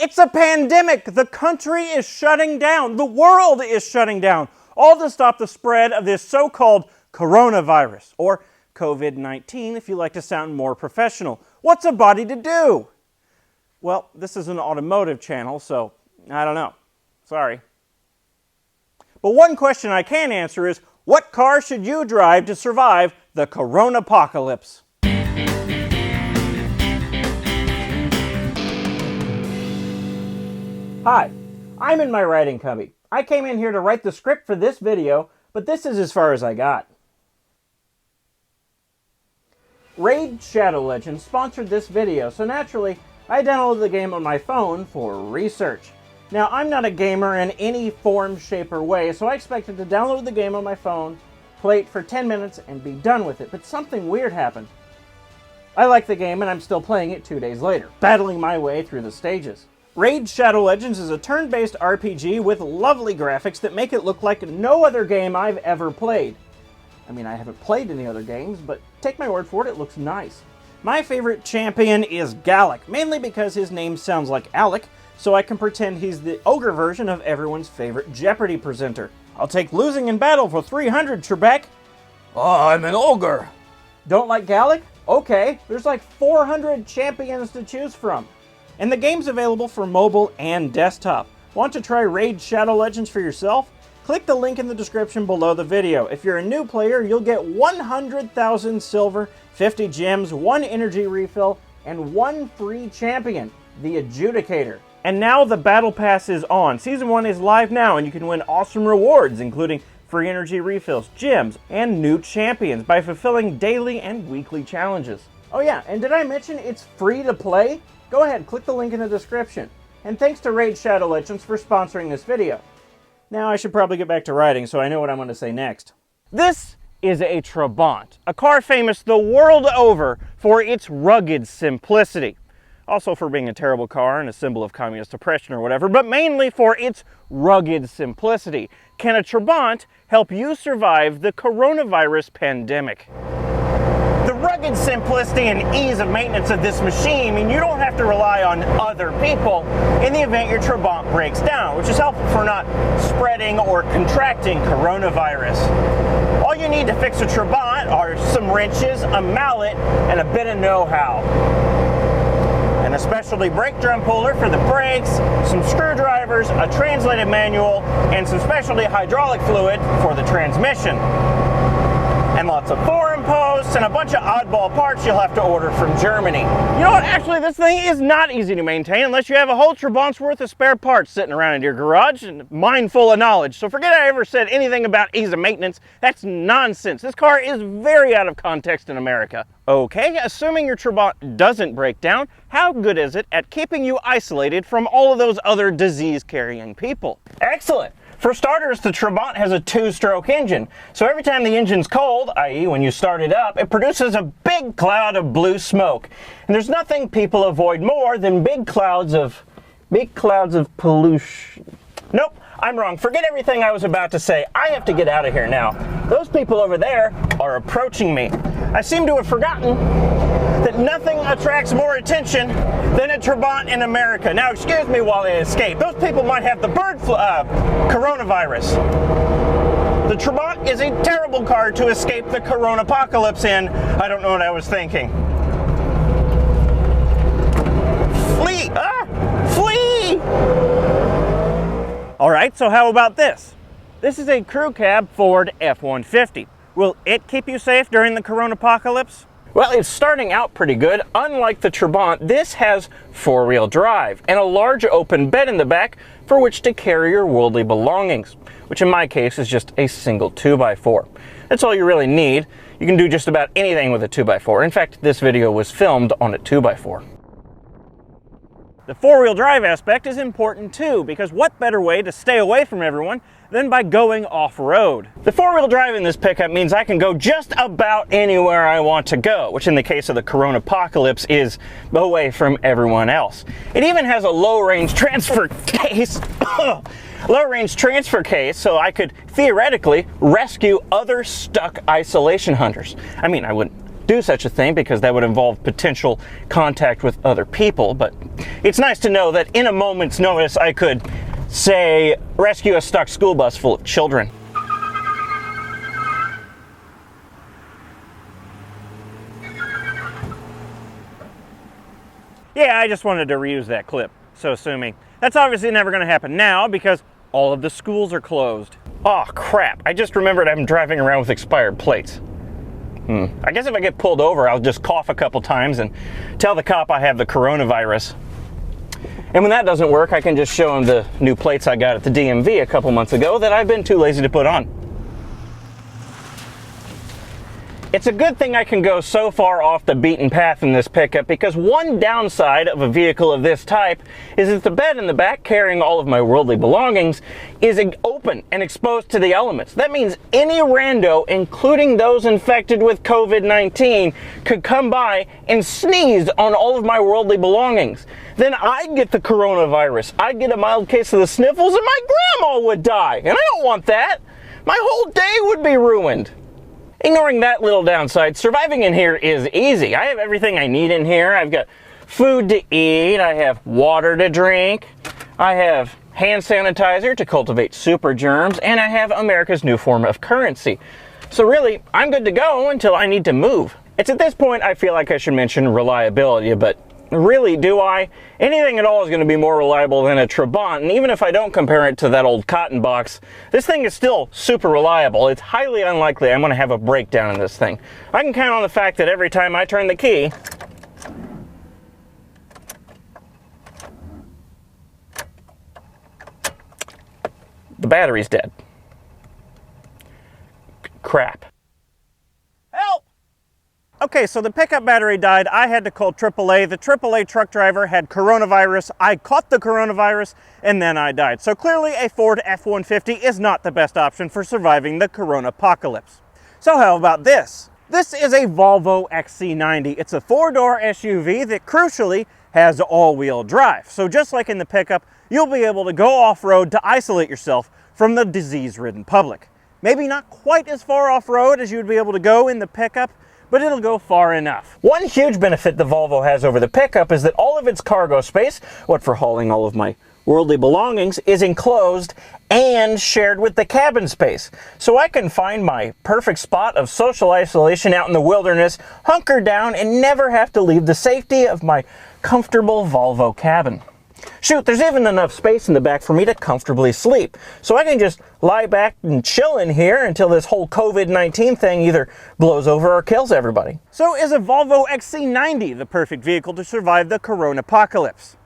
It's a pandemic. The country is shutting down. The world is shutting down. All to stop the spread of this so-called coronavirus, or COVID-19 if you like to sound more professional. What's a body to do? Well, this is an automotive channel, so I don't know. Sorry. But one question I can answer is, what car should you drive to survive the coronapocalypse? Hi, I'm in my writing cubby. I came in here to write the script for this video, but this is as far as I got. Raid Shadow Legends sponsored this video, so naturally, I downloaded the game on my phone for research. Now, I'm not a gamer in any form, shape, or way, so I expected to download the game on my phone, play it for 10 minutes, and be done with it, but something weird happened. I like the game, and I'm still playing it 2 days later, battling my way through the stages. Raid Shadow Legends is a turn-based RPG with lovely graphics that make it look like no other game I've ever played. I mean, I haven't played any other games, but take my word for it, it looks nice. My favorite champion is Galek, mainly because his name sounds like Alec, so I can pretend he's the ogre version of everyone's favorite Jeopardy presenter. I'll take losing in battle for 300, Trebek. Oh, I'm an ogre. Don't like Galek? Okay, there's like 400 champions to choose from. And the game's available for mobile and desktop. Want to try Raid Shadow Legends for yourself? Click the link in the description below the video. If you're a new player, you'll get 100,000 silver, 50 gems, 1 energy refill, and 1 free champion, the Adjudicator. And now the Battle Pass is on. Season 1 is live now, and you can win awesome rewards, including free energy refills, gems, and new champions by fulfilling daily and weekly challenges. Oh yeah, and did I mention it's free to play? Go ahead, click the link in the description. And thanks to Raid Shadow Legends for sponsoring this video. Now I should probably get back to writing so I know what I'm going to say next. This is a Trabant, a car famous the world over for its rugged simplicity. Also for being a terrible car and a symbol of communist oppression or whatever, but mainly for its rugged simplicity. Can a Trabant help you survive the coronavirus pandemic? The rugged simplicity and ease of maintenance of this machine mean you don't have to rely on other people in the event your Trabant breaks down, which is helpful for not spreading or contracting coronavirus. All you need to fix a Trabant are some wrenches, a mallet, and a bit of know-how. And a specialty brake drum puller for the brakes, some screwdrivers, a translated manual, and some specialty hydraulic fluid for the transmission. And lots of forum posts and a bunch of oddball parts you'll have to order from Germany. You know what, actually this thing is not easy to maintain unless you have a whole Trabant's worth of spare parts sitting around in your garage and mind full of knowledge. So forget I ever said anything about ease of maintenance. That's nonsense. This car is very out of context in America. Okay, assuming your Trabant doesn't break down, how good is it at keeping you isolated from all of those other disease-carrying people? Excellent. For starters, the Trabant has a 2-stroke engine, so every time the engine's cold, i.e. when you start it up, it produces a big cloud of blue smoke. And there's nothing people avoid more than big clouds of pollution. Nope, I'm wrong. Forget everything I was about to say. I have to get out of here now. Those people over there are approaching me. I seem to have forgotten that nothing attracts more attention than a Trabant in America. Now, excuse me while I escape. Those people might have the coronavirus. The Trabant is a terrible car to escape the coronapocalypse in. I don't know what I was thinking. Flee! Flee! All right, so how about this? This is a crew cab Ford F-150. Will it keep you safe during the coronapocalypse? Well, it's starting out pretty good. Unlike the Trabant, this has 4-wheel drive and a large open bed in the back for which to carry your worldly belongings, which in my case is just a single 2x4. That's all you really need. You can do just about anything with a 2x4. In fact, this video was filmed on a 2x4. The 4-wheel drive aspect is important too, because what better way to stay away from everyone than by going off-road? The 4-wheel drive in this pickup means I can go just about anywhere I want to go, which in the case of the coronapocalypse is away from everyone else. It even has a low-range transfer case. Low-range transfer case, so I could theoretically rescue other stuck isolation hunters. I mean, I wouldn't do such a thing because that would involve potential contact with other people, but it's nice to know that in a moment's notice I could, say, rescue a stuck school bus full of children. Yeah, I just wanted to reuse that clip, so assuming. That's obviously never going to happen now because all of the schools are closed. Oh crap, I just remembered I'm driving around with expired plates. I guess if I get pulled over, I'll just cough a couple times and tell the cop I have the coronavirus. And when that doesn't work, I can just show him the new plates I got at the DMV a couple months ago that I've been too lazy to put on. It's a good thing I can go so far off the beaten path in this pickup because one downside of a vehicle of this type is that the bed in the back carrying all of my worldly belongings is open and exposed to the elements. That means any rando, including those infected with COVID-19, could come by and sneeze on all of my worldly belongings. Then I'd get the coronavirus, I'd get a mild case of the sniffles, and my grandma would die. And I don't want that. My whole day would be ruined. Ignoring that little downside, surviving in here is easy. I have everything I need in here. I've got food to eat, I have water to drink, I have hand sanitizer to cultivate super germs, and I have America's new form of currency. So really, I'm good to go until I need to move. It's at this point I feel like I should mention reliability, but really, do I? Anything at all is going to be more reliable than a Trabant, and even if I don't compare it to that old cotton box, this thing is still super reliable. It's highly unlikely I'm going to have a breakdown in this thing. I can count on the fact that every time I turn the key, the battery's dead. Crap. Help! Okay, so the pickup battery died. I had to call AAA. The AAA truck driver had coronavirus. I caught the coronavirus, and then I died. So clearly a Ford F-150 is not the best option for surviving the corona-apocalypse. So how about this? This is a Volvo XC90. It's a four-door SUV that crucially has all-wheel drive. So just like in the pickup, you'll be able to go off-road to isolate yourself from the disease-ridden public. Maybe not quite as far off-road as you'd be able to go in the pickup, but it'll go far enough. One huge benefit the Volvo has over the pickup is that all of its cargo space, what for hauling all of my worldly belongings, is enclosed and shared with the cabin space. So I can find my perfect spot of social isolation out in the wilderness, hunker down, and never have to leave the safety of my comfortable Volvo cabin. Shoot, there's even enough space in the back for me to comfortably sleep. So I can just lie back and chill in here until this whole COVID-19 thing either blows over or kills everybody. So is a Volvo XC90 the perfect vehicle to survive the corona-apocalypse?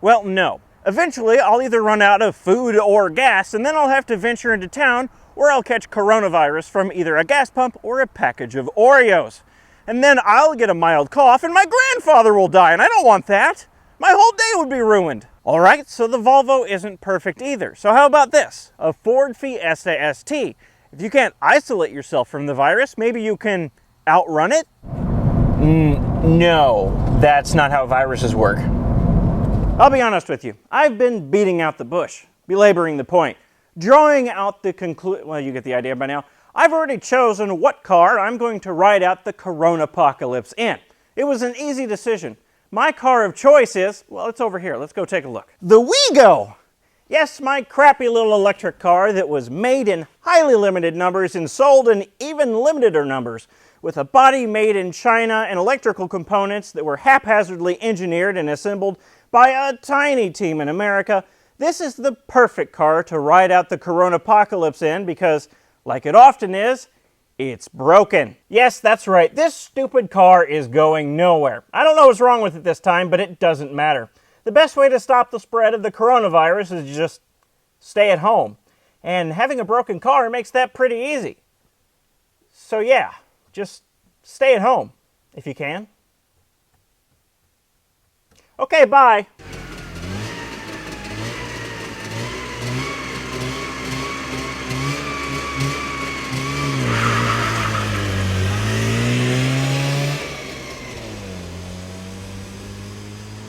Well, no. Eventually, I'll either run out of food or gas, and then I'll have to venture into town where I'll catch coronavirus from either a gas pump or a package of Oreos. And then I'll get a mild cough and my grandfather will die, and I don't want that. My whole day would be ruined. All right, so the Volvo isn't perfect either. So how about this? A Ford Fiesta ST. If you can't isolate yourself from the virus, maybe you can outrun it? No, that's not how viruses work. I'll be honest with you. I've been beating out the bush, belaboring the point, drawing out the conclusion. Well, you get the idea by now. I've already chosen what car I'm going to ride out the corona-apocalypse in. It was an easy decision. My car of choice is, well, it's over here. Let's go take a look. The Wigo! Yes, my crappy little electric car that was made in highly limited numbers and sold in even limiteder numbers, with a body made in China and electrical components that were haphazardly engineered and assembled by a tiny team in America. This is the perfect car to ride out the corona-apocalypse in because, like it often is, it's broken. Yes, that's right. This stupid car is going nowhere. I don't know what's wrong with it this time, but it doesn't matter. The best way to stop the spread of the coronavirus is just stay at home. And having a broken car makes that pretty easy. So yeah, just stay at home if you can. Okay, bye.